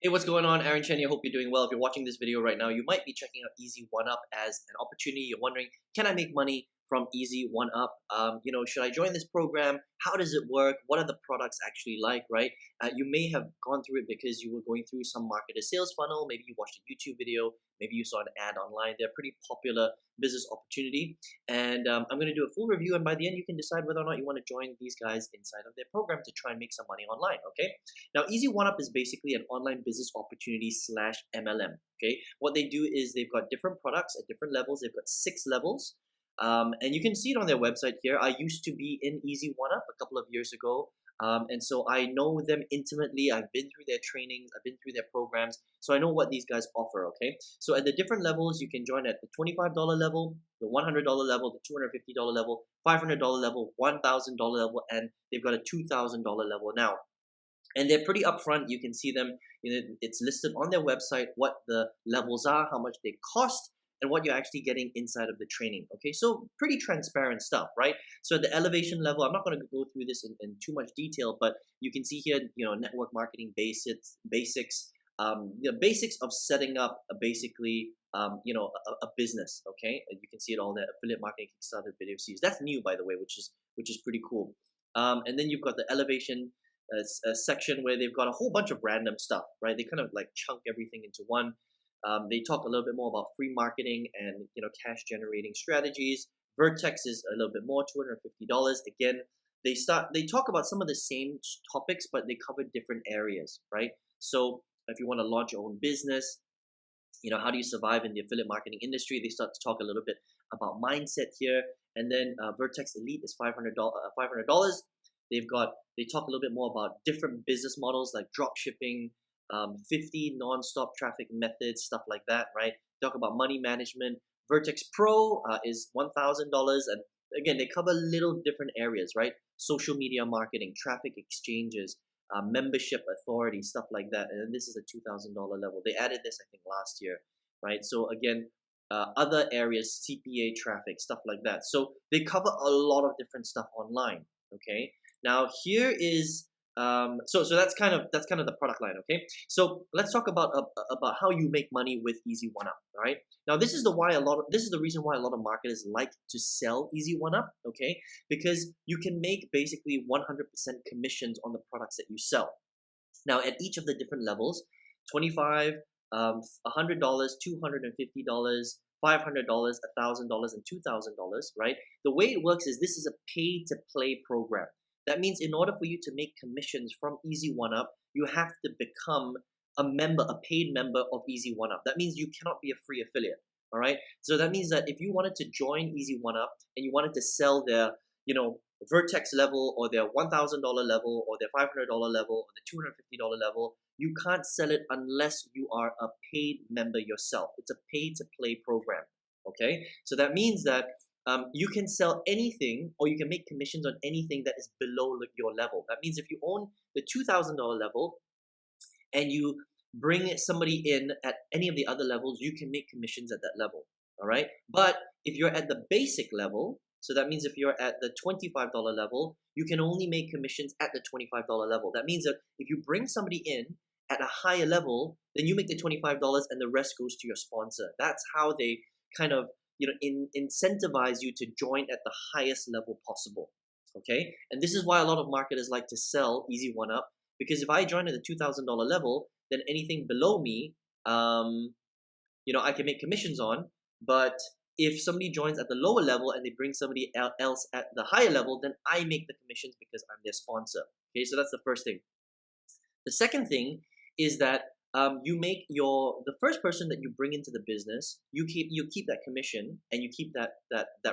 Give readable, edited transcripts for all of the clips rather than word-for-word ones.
Hey, what's going on? Aaron Chen here. Hope you're doing well. If you're watching this video right now, you might be checking out Easy1up as an opportunity. You're wondering, can I make money from Easy1up? Should I join this program? How does it work? What are the products actually like, right? You may have gone through it because you were going through some marketer sales funnel. Maybe you watched a YouTube video. Maybe you saw an ad online. They're a pretty popular business opportunity. And I'm going to do a full review. And by the end, you can decide whether or not you want to join these guys inside of their program to try and make some money online, okay? Now, Easy1up is basically an online business opportunity slash MLM. Okay, what they do is they've got different products at different levels. They've got 6 levels, and you can see it on their website here. I used to be in Easy1up a couple of years ago, and so I know them intimately. I've been through their trainings, I've been through their programs, so I know what these guys offer. Okay, so at the different levels, you can join at the $25 level, the $100 level, the $250 level, $500 level, $1,000 level, and they've got a $2,000 level now, and they're pretty upfront. You can see them, it's listed on their website what the levels are, how much they cost, and what you're actually getting inside of the training. Okay, so pretty transparent stuff, right? So at the elevation level, I'm not going to go through this in too much detail, but you can see here, network marketing basics, the basics of setting up a business. Okay, and you can see it all there: affiliate marketing, Kickstarter, video series. That's new, by the way, which is pretty cool. And then you've got the elevation a section where they've got a whole bunch of random stuff, right? They kind of like chunk everything into one. They talk a little bit more about free marketing and cash generating strategies. Vertex is a little bit more, $250. Again, they talk about some of the same topics, but they cover different areas, right? So if you want to launch your own business, how do you survive in the affiliate marketing industry? They start to talk a little bit about mindset here. And then Vertex Elite is $500. They talk a little bit more about different business models like drop shipping, 50 non-stop traffic methods, stuff like that, right? Talk about money management. Vertex Pro is $1,000, and again, they cover little different areas, right? Social media marketing, traffic exchanges, membership authority, stuff like that. And then this is a $2,000 level. They added this, I think, last year, right? So again, other areas, CPA traffic, stuff like that. So they cover a lot of different stuff online. Okay. Now here is so that's kind of the product line. Okay, so let's talk about how you make money with Easy1up. All right. Now this is the reason why a lot of marketers like to sell Easy1up. Okay, because you can make basically 100% commissions on the products that you sell. Now at each of the different levels, 25, $100, $250. $500, $1,000, and $2,000, right? The way it works is this is a pay to play program. That means in order for you to make commissions from Easy1up, you have to become a paid member of Easy1up. That means you cannot be a free affiliate. All right. So that means that if you wanted to join Easy1up and you wanted to sell their, Vertex level or their $1,000 level or their $500 level or the $250 level, you can't sell it unless you are a paid member yourself. It's a pay to play program. Okay. So that means that you can sell anything or you can make commissions on anything that is below your level. That means if you own the $2,000 level and you bring somebody in at any of the other levels, you can make commissions at that level. All right. But if you're at the basic level, so that means if you're at the $25 level, you can only make commissions at the $25 level. That means that if you bring somebody in at a higher level, then you make the $25 and the rest goes to your sponsor. That's how they kind of incentivize you to join at the highest level possible. Okay, and this is why a lot of marketers like to sell Easy1up, because if I join at the $2,000 level, then anything below me, I can make commissions on. But if somebody joins at the lower level and they bring somebody else at the higher level, then I make the commissions because I'm their sponsor. Okay, so that's the first thing. The second thing is that you make the first person that you bring into the business, you keep that commission and you keep that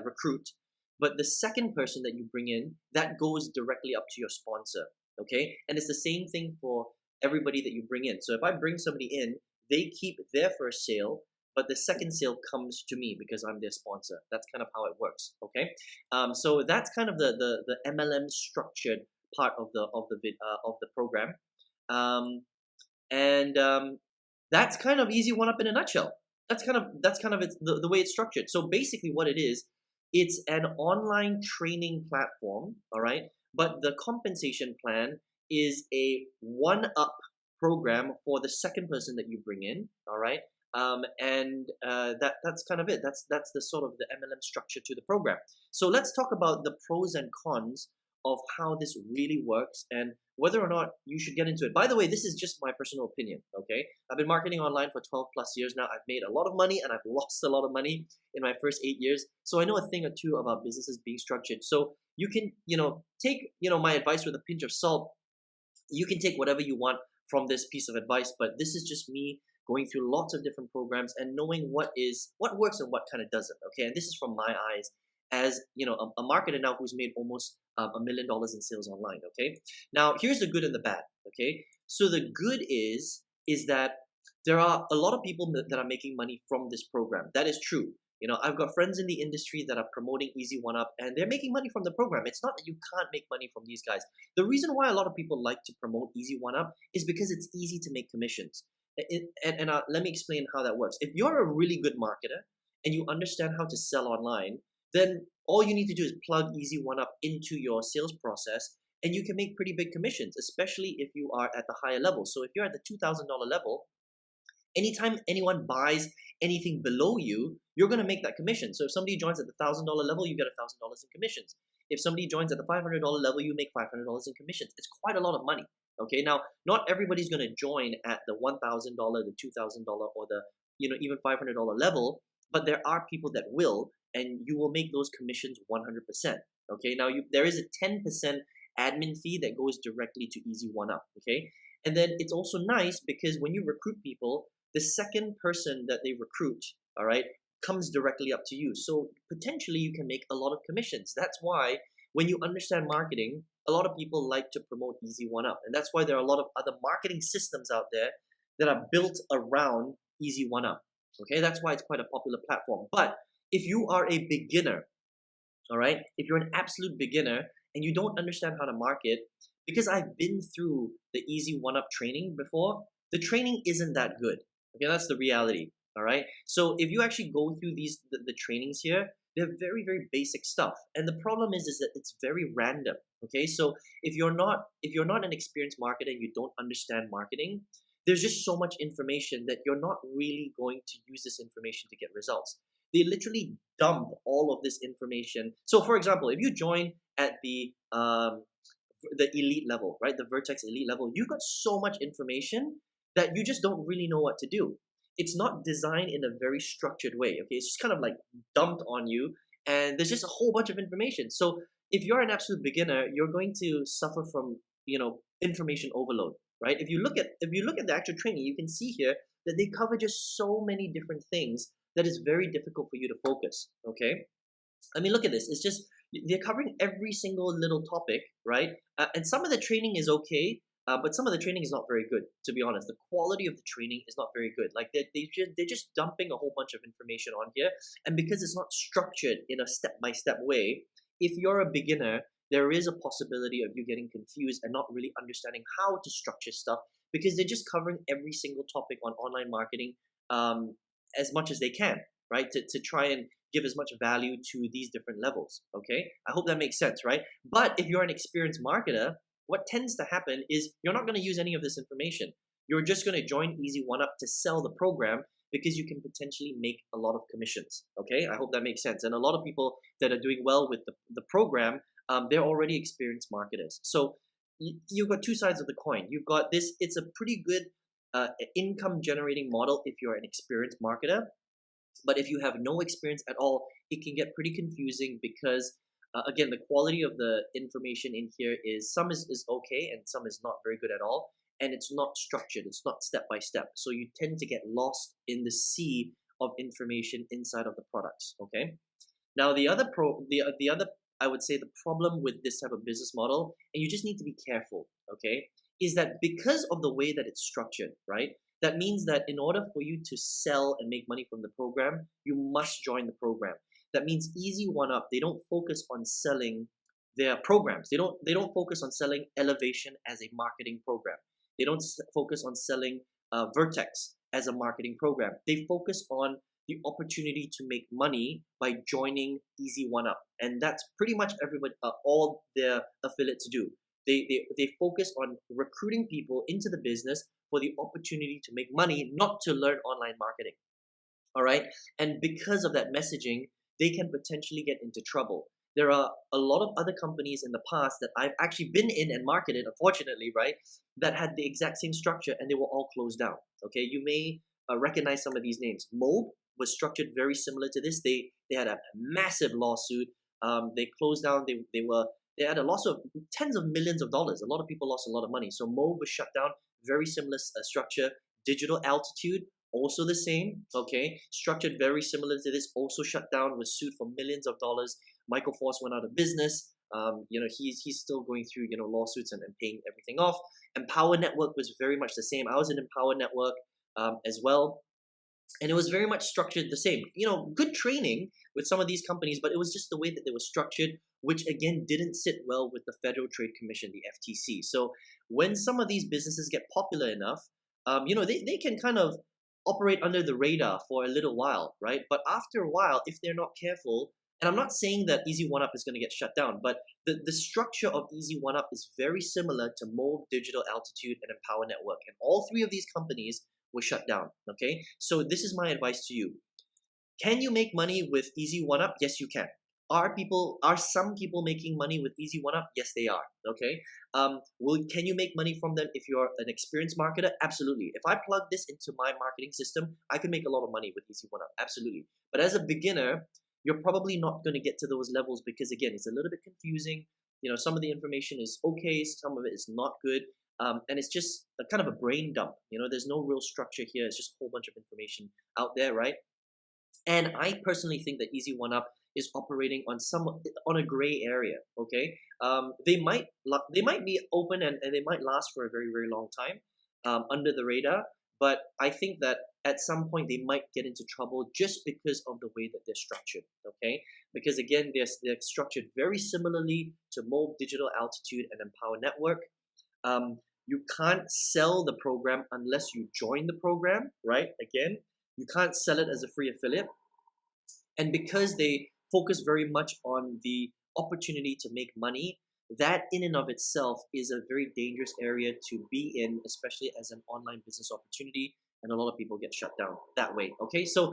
recruit. But the second person that you bring in, that goes directly up to your sponsor. Okay, and it's the same thing for everybody that you bring in. So if I bring somebody in, they keep their first sale, but the second sale comes to me because I'm their sponsor. That's kind of how it works. Okay, so that's kind of the MLM structured part of the program. And that's kind of Easy1up in a nutshell. That's kind of the way it's structured. So basically what it is, it's an online training platform, all right? But the compensation plan is a 1-up program for the second person that you bring in. All right. That's kind of it. That's the sort of the MLM structure to the program. So let's talk about the pros and cons of how this really works and whether or not you should get into it. By the way, this is just my personal opinion, okay? I've been marketing online for 12 plus years now. I've made a lot of money and I've lost a lot of money in my first 8 years. So I know a thing or two about businesses being structured. So you can, take, my advice with a pinch of salt. You can take whatever you want from this piece of advice, but this is just me going through lots of different programs and knowing what works and what kind of doesn't, okay? And this is from my eyes as a marketer now who's made almost $1 million in sales online, okay? Now here's the good and the bad, okay? So the good is that there are a lot of people that are making money from this program. That is true. I've got friends in the industry that are promoting Easy1up and they're making money from the program. It's not that you can't make money from these guys. The reason why a lot of people like to promote Easy1up is because it's easy to make commissions. Let me explain how that works. If you're a really good marketer and you understand how to sell online, then all you need to do is plug Easy1up into your sales process and you can make pretty big commissions, especially if you are at the higher level. So if you're at the $2,000 level, anytime anyone buys anything below you, you're going to make that commission. So if somebody joins at the $1,000 level, you get $1,000 in commissions. If somebody joins at the $500 level, you make $500 in commissions. It's quite a lot of money. Okay, now not everybody's going to join at the $1,000, the $2,000, or the even $500 level, but there are people that will, and you will make those commissions 100%. Okay, now there is a 10% admin fee that goes directly to Easy1up. Okay, and then it's also nice because when you recruit people, the second person that they recruit, all right, comes directly up to you. So potentially you can make a lot of commissions. That's why when you understand marketing, a lot of people like to promote Easy1up. And that's why there are a lot of other marketing systems out there that are built around Easy1up. Okay, that's why it's quite a popular platform. But if you are a beginner, all right, if you're an absolute beginner and you don't understand how to market, because I've been through the Easy1up training before, the training isn't that good. Okay, that's the reality. All right. So if you actually go through the trainings here, they're very, very basic stuff. And the problem is that it's very random. Okay. So if you're not an experienced marketer and you don't understand marketing, there's just so much information that you're not really going to use this information to get results. They literally dump all of this information. So for example, if you join at the elite level, right? The Vertex elite level, you've got so much information that you just don't really know what to do. It's not designed in a very structured way, okay? It's just kind of like dumped on you and there's just a whole bunch of information. So if you're an absolute beginner, you're going to suffer from, information overload, right? If you look at the actual training, you can see here that they cover just so many different things that is very difficult for you to focus, okay? I mean, look at this. It's just, they're covering every single little topic, right? And some of the training is okay, but some of the training is not very good, to be honest. The quality of the training is not very good. Like they're just dumping a whole bunch of information on here. And because it's not structured in a step-by-step way, if you're a beginner, there is a possibility of you getting confused and not really understanding how to structure stuff because they're just covering every single topic on online marketing as much as they can, right? To try and give as much value to these different levels, okay? I hope that makes sense, right? But if you're an experienced marketer, what tends to happen is you're not going to use any of this information. You're just going to join Easy1up to sell the program because you can potentially make a lot of commissions, okay? I hope that makes sense. And a lot of people that are doing well with the program, they're already experienced marketers. So you've got two sides of the coin. You've got this, it's a pretty good income generating model if you're an experienced marketer. But if you have no experience at all, it can get pretty confusing because again, the quality of the information in here is some is okay and some is not very good at all. And it's not structured. It's not step by step. So you tend to get lost in the sea of information inside of the products. Okay. Now the other I would say the problem with this type of business model, and you just need to be careful, okay, is that because of the way that it's structured, right? That means that in order for you to sell and make money from the program, you must join the program. That means Easy1up, they don't focus on selling their programs. They don't focus on selling Elevation as a marketing program. They don't focus on selling Vertex as a marketing program. They focus on the opportunity to make money by joining Easy1up, and that's pretty much everybody, all their affiliates do. They focus on recruiting people into the business for the opportunity to make money, not to learn online marketing. All right. And because of that messaging, they can potentially get into trouble. There are a lot of other companies in the past that I've actually been in and marketed, unfortunately, right, that had the exact same structure and they were all closed down. Okay. You may recognize some of these names. Mobe was structured very similar to this. They had a massive lawsuit. They closed down. They had a loss of tens of millions of dollars. A lot of people lost a lot of money. So Mobe was shut down. Very similar structure. Digital Altitude, also the same, okay, structured very similar to this, also shut down, was sued for millions of dollars. Michael Force went out of business. He's still going through lawsuits and paying everything off. Empower Network was very much the same. I was in Empower Network as well, and it was very much structured the same. Good training with some of these companies, but it was just the way that they were structured, which again didn't sit well with the Federal Trade Commission, the FTC. So when some of these businesses get popular enough, they can kind of operate under the radar for a little while, right? But after a while, if they're not careful, and I'm not saying that Easy1up is going to get shut down, but the structure of Easy1up is very similar to Mold, Digital Altitude, and Empower Network. And all three of these companies were shut down, okay? So this is my advice to you. Can you make money with Easy1up? Yes, you can. Are some people making money with Easy1up? Yes, they are. Okay. Can you make money from them if you're an experienced marketer? Absolutely. If I plug this into my marketing system, I can make a lot of money with Easy1up. Absolutely. But as a beginner, you're probably not going to get to those levels because again, it's a little bit confusing. Some of the information is okay, some of it is not good. And it's just a kind of a brain dump. There's no real structure here. It's just a whole bunch of information out there, right? And I personally think that Easy1up is operating on a gray area. Okay, they might be open and they might last for a very very long time under the radar. But I think that at some point they might get into trouble just because of the way that they're structured. Okay, because again they're structured very similarly to Mold, Digital Altitude, and Empower Network. You can't sell the program unless you join the program, right? Again, you can't sell it as a free affiliate. And because they focus very much on the opportunity to make money, that in and of itself is a very dangerous area to be in, especially as an online business opportunity. And a lot of people get shut down that way. Okay, so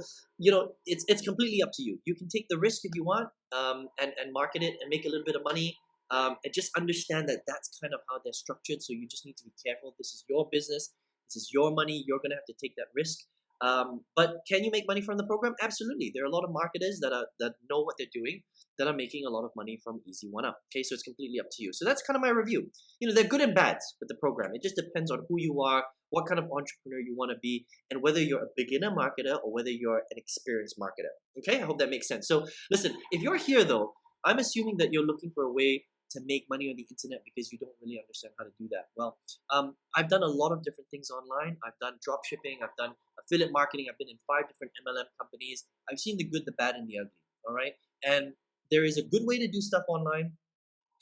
it's completely up to you. You can take the risk if you want, and market it and make a little bit of money. And just understand that that's kind of how they're structured. So you just need to be careful. This is your business. This is your money. You're gonna have to take that risk. But can you make money from the program? Absolutely. There are a lot of marketers that know what they're doing that are making a lot of money from Easy1up. Okay, so it's completely up to you. So that's kind of my review. They're good and bad with the program. It just depends on who you are, what kind of entrepreneur you want to be, and whether you're a beginner marketer or whether you're an experienced marketer. Okay, I hope that makes sense. So listen, if you're here though, I'm assuming that you're looking for a way to make money on the internet because you don't really understand how to do that. Well, I've done a lot of different things online. I've done drop shipping. I've done affiliate marketing. I've been in 5 different MLM companies. I've seen the good, the bad, and the ugly. All right. And there is a good way to do stuff online,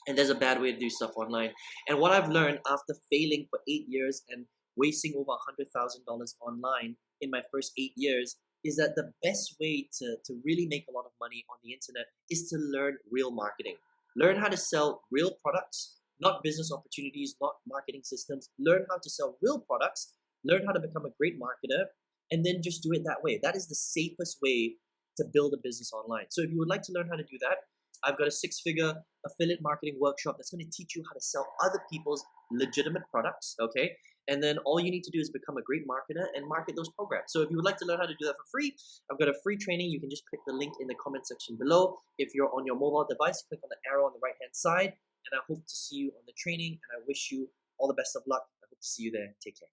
and there's a bad way to do stuff online. And what I've learned after failing for 8 years and wasting over $100,000 online in my first 8 years is that the best way to really make a lot of money on the internet is to learn real marketing. Learn how to sell real products, not business opportunities, not marketing systems. Learn how to sell real products, learn how to become a great marketer, and then just do it that way. That is the safest way to build a business online. So if you would like to learn how to do that, I've got a 6-figure affiliate marketing workshop that's going to teach you how to sell other people's legitimate products, okay? And then all you need to do is become a great marketer and market those programs. So if you would like to learn how to do that for free, I've got a free training. You can just click the link in the comment section below. If you're on your mobile device, click on the arrow on the right-hand side. And I hope to see you on the training, and I wish you all the best of luck. I hope to see you there. Take care.